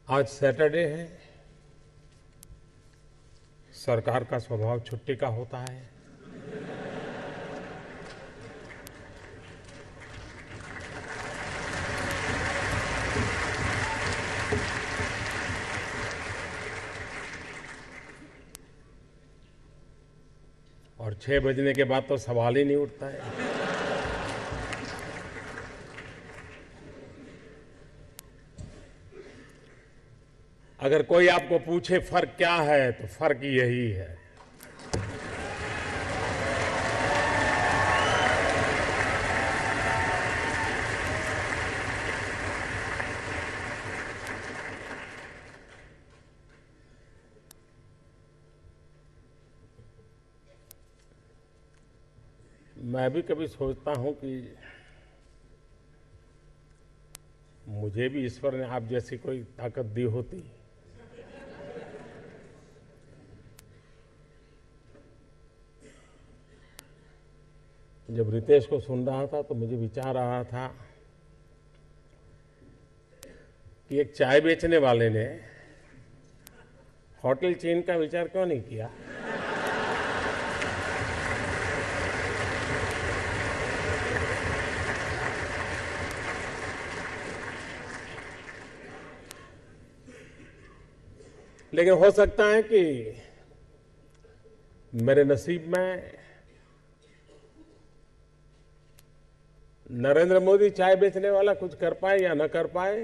आज सैटरडे है। सरकार का स्वभाव छुट्टी का होता है। और 6 बजने के बाद तो सवाल ही नहीं उठता है। अगर कोई आपको पूछे फर्क क्या है तो फर्क यही है। मैं भी कभी सोचता हूं कि मुझे भी ईश्वर ने आप जैसी कोई ताकत दी होती। जब रितेश को सुन रहा था तो मुझे विचार आ रहा था कि एक चाय बेचने वाले ने होटल चेन का विचार क्यों नहीं किया। लेकिन हो सकता है कि मेरे नसीब में नरेंद्र मोदी चाय बेचने वाला कुछ कर पाए या न कर पाए,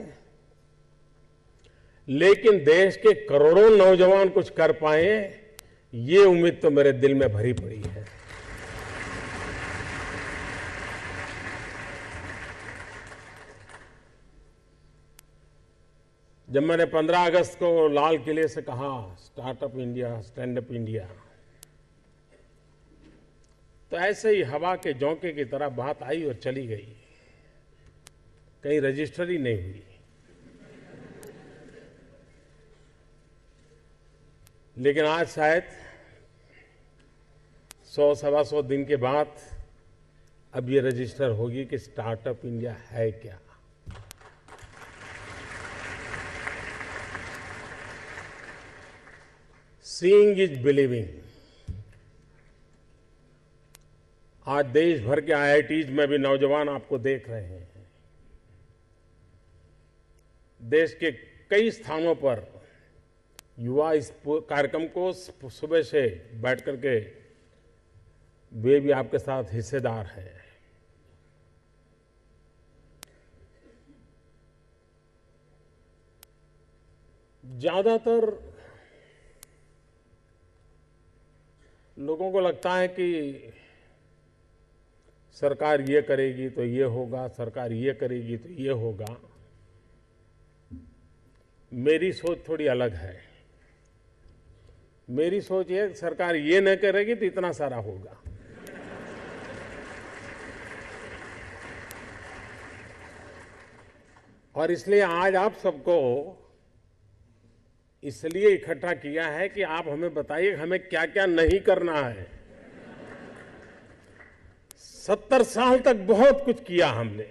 लेकिन देश के करोड़ों नौजवान कुछ कर पाए, ये उम्मीद तो मेरे दिल में भरी पड़ी है। जब मैंने 15 अगस्त को लाल किले से कहा startup India, stand up India, तो ऐसे ही हवा के झोंके की तरह बात आई और चली गई, कहीं रजिस्टर ही नहीं हुई। लेकिन आज शायद 100-125 दिन के बाद अब ये रजिस्टर होगी कि स्टार्टअप इंडिया है क्या। Seeing is believing. आज देश भर के आईआईटीज में भी नौजवान आपको देख रहे हैं। देश के कई स्थानों पर युवा इस कार्यक्रम को सुबह से बैठ करके वे भी आपके साथ हिस्सेदार हैं। ज्यादातर लोगों को लगता है कि सरकार ये करेगी तो ये होगा, सरकार ये करेगी तो ये होगा। मेरी सोच थोड़ी अलग है। मेरी सोच ये सरकार ये न करेगी तो इतना सारा होगा। और इसलिए आज आप सबको इसलिए इकट्ठा किया है कि आप हमें बताइए हमें क्या क्या नहीं करना है। 70 साल तक बहुत कुछ किया हमने।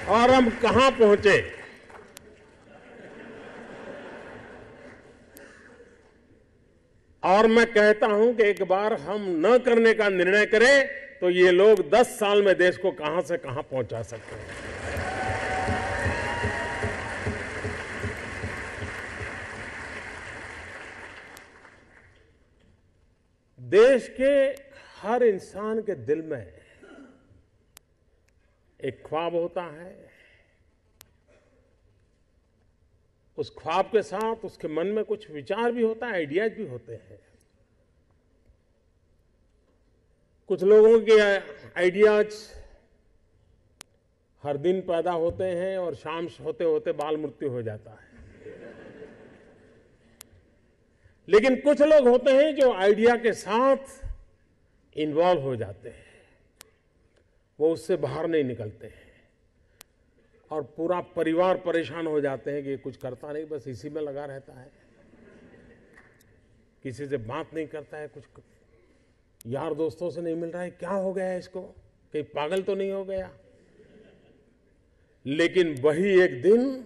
और हम कहां पहुंचे। और मैं कहता हूं कि एक बार हम न करने का निर्णय करें तो ये लोग 10 साल में देश को कहां से कहां पहुंचा सकते हैं। देश के हर इंसान के दिल में एक ख्वाब होता है। उस ख्वाब के साथ उसके मन में कुछ विचार भी होता है, आइडियाज भी होते हैं। कुछ लोगों के आइडियाज हर दिन पैदा होते हैं और शाम होते होते बाल मृत्यु हो जाता है। लेकिन कुछ लोग होते हैं जो आइडिया के साथ इन्वॉल्व हो जाते हैं, वो उससे बाहर नहीं निकलते हैं और पूरा परिवार परेशान हो जाते हैं कि ये कुछ करता नहीं, बस इसी में लगा रहता है। किसी से बात नहीं करता है, कुछ यार दोस्तों से नहीं मिल रहा है, क्या हो गया है इसको, कहीं पागल तो नहीं हो गया। लेकिन वही एक दिन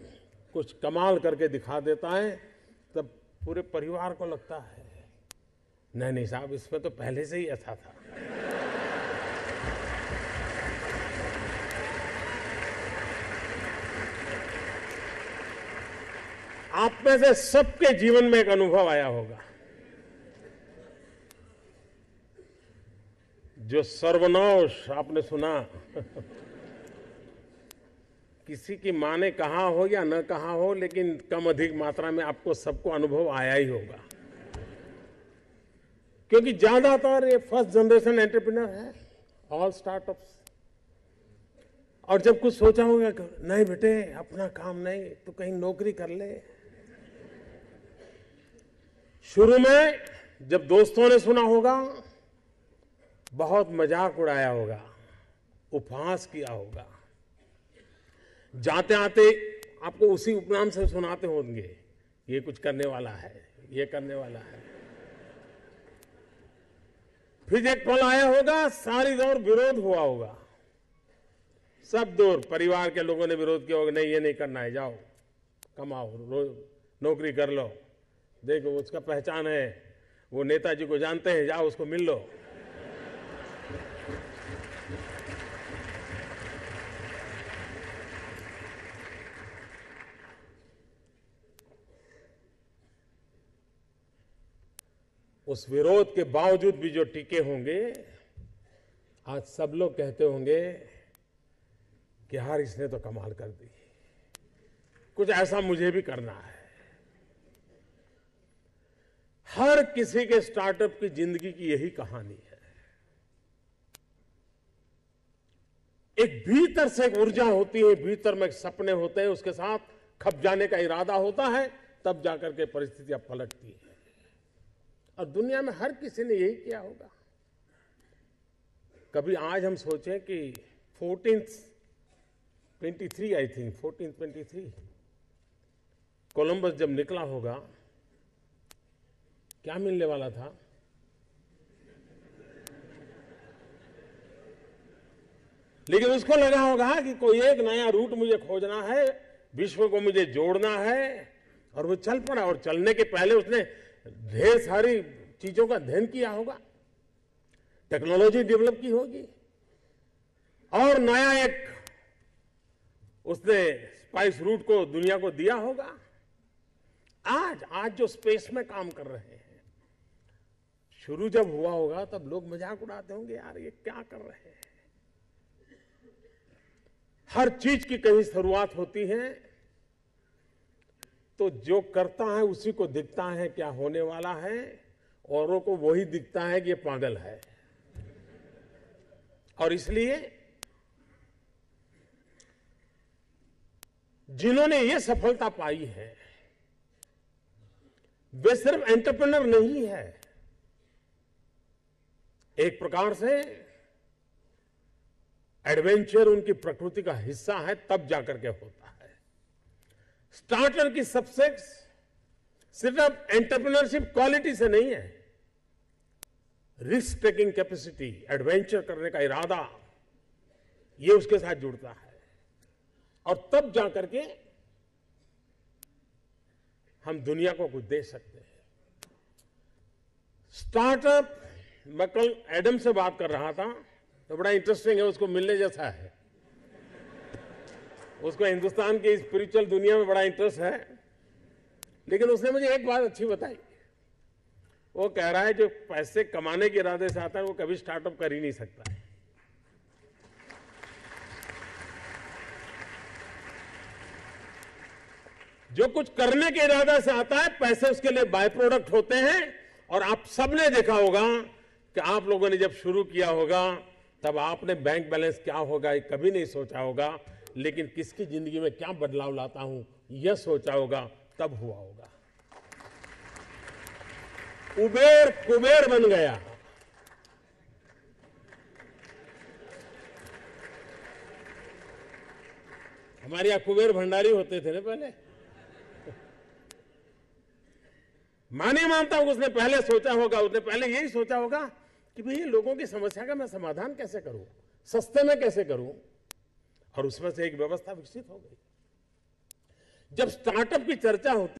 कुछ कमाल करके दिखा देता है, तब पूरे परिवार को लगता है नहीं साहब, इसमें तो पहले से ही ऐसा था। आप में से सबके जीवन में एक अनुभव आया होगा, जो सर्वनाश आपने सुना किसी की मां ने कहा हो या न कहा हो, लेकिन कम अधिक मात्रा में आपको सबको अनुभव आया ही होगा, क्योंकि ज्यादातर ये फर्स्ट जनरेशन एंटरप्रेन्योर है, ऑल स्टार्टअप्स। और जब कुछ सोचा होगा, नहीं बेटे अपना काम नहीं तो कहीं नौकरी कर ले। शुरू में जब दोस्तों ने सुना होगा, बहुत मजाक उड़ाया होगा, उपहास किया होगा, जाते आते आपको उसी उपनाम से सुनाते होंगे, ये कुछ करने वाला है, ये करने वाला है। फिर एक पल आया होगा, सारी दौर विरोध हुआ होगा, सब दौर परिवार के लोगों ने विरोध किया होगा, नहीं ये नहीं करना है, जाओ कमाओ, नौकरी कर लो, देखो उसका पहचान है, वो नेताजी को जानते हैं, जाओ उसको मिल लो। उस विरोध के बावजूद भी जो टिके होंगे, आज सब लोग कहते होंगे कि यार इसने तो कमाल कर दी, कुछ ऐसा मुझे भी करना है। हर किसी के स्टार्टअप की जिंदगी की यही कहानी है। एक भीतर से एक ऊर्जा होती है, भीतर में एक सपने होते हैं, उसके साथ खप जाने का इरादा होता है, तब जाकर के परिस्थितियां पलटती है। और दुनिया में हर किसी ने यही किया होगा। कभी आज हम सोचें कि 1423 आई थिंक 1423 कोलंबस जब निकला होगा, क्या मिलने वाला था? लेकिन उसको लगा होगा कि कोई एक नया रूट मुझे खोजना है, विश्व को मुझे जोड़ना है, और वो चल पड़ा। और चलने के पहले उसने ढेर सारी चीजों का अध्ययन किया होगा, टेक्नोलॉजी डेवलप की होगी, और नया एक उसने स्पाइस रूट को दुनिया को दिया होगा। आज जो स्पेस में काम कर रहे हैं, शुरू जब हुआ होगा तब लोग मजाक उड़ाते होंगे, यार ये क्या कर रहे हैं। हर चीज की कहीं शुरुआत होती है, तो जो करता है उसी को दिखता है क्या होने वाला है, औरों को वही दिखता है कि ये पागल है। और इसलिए जिन्होंने ये सफलता पाई है, वे सिर्फ एंटरप्रेन्योर नहीं है, एक प्रकार से एडवेंचर उनकी प्रकृति का हिस्सा है, तब जाकर के होता है। स्टार्टर की सक्सेस सिर्फ एंटरप्रेन्योरशिप क्वालिटी से नहीं है, रिस्क टेकिंग कैपेसिटी, एडवेंचर करने का इरादा, ये उसके साथ जुड़ता है। और तब जाकर के हम दुनिया को कुछ दे सकते हैं। स्टार्टअप, मैं कल एडम से बात कर रहा था, तो बड़ा इंटरेस्टिंग है, उसको मिलने जैसा है। उसको हिंदुस्तान की स्पिरिचुअल दुनिया में बड़ा इंटरेस्ट है। लेकिन उसने मुझे एक बात अच्छी बताई। वो कह रहा है जो पैसे कमाने के इरादे से आता है, वो कभी स्टार्टअप कर ही नहीं सकता है। जो कुछ करने के इरादे से आता है, पैसे उसके लिए बाय प्रोडक्ट होते हैं। और आप सबने देखा होगा कि आप लोगों ने जब शुरू किया होगा, तब आपने बैंक बैलेंस क्या होगा ये कभी नहीं सोचा होगा, लेकिन किसकी जिंदगी में क्या बदलाव लाता हूं यह सोचा होगा, तब हुआ होगा। कुबेर कुबेर बन गया। हमारे यहां कुबेर भंडारी होते थे ना पहले। मैं नहीं मानता हूं उसने पहले सोचा होगा, उसने पहले यही सोचा होगा कि भाई ये लोगों की समस्या का मैं समाधान कैसे करूं, सस्ते में कैसे करूं, और उसमें से एक व्यवस्था विकसित हो गई। जब स्टार्टअप की चर्चा होती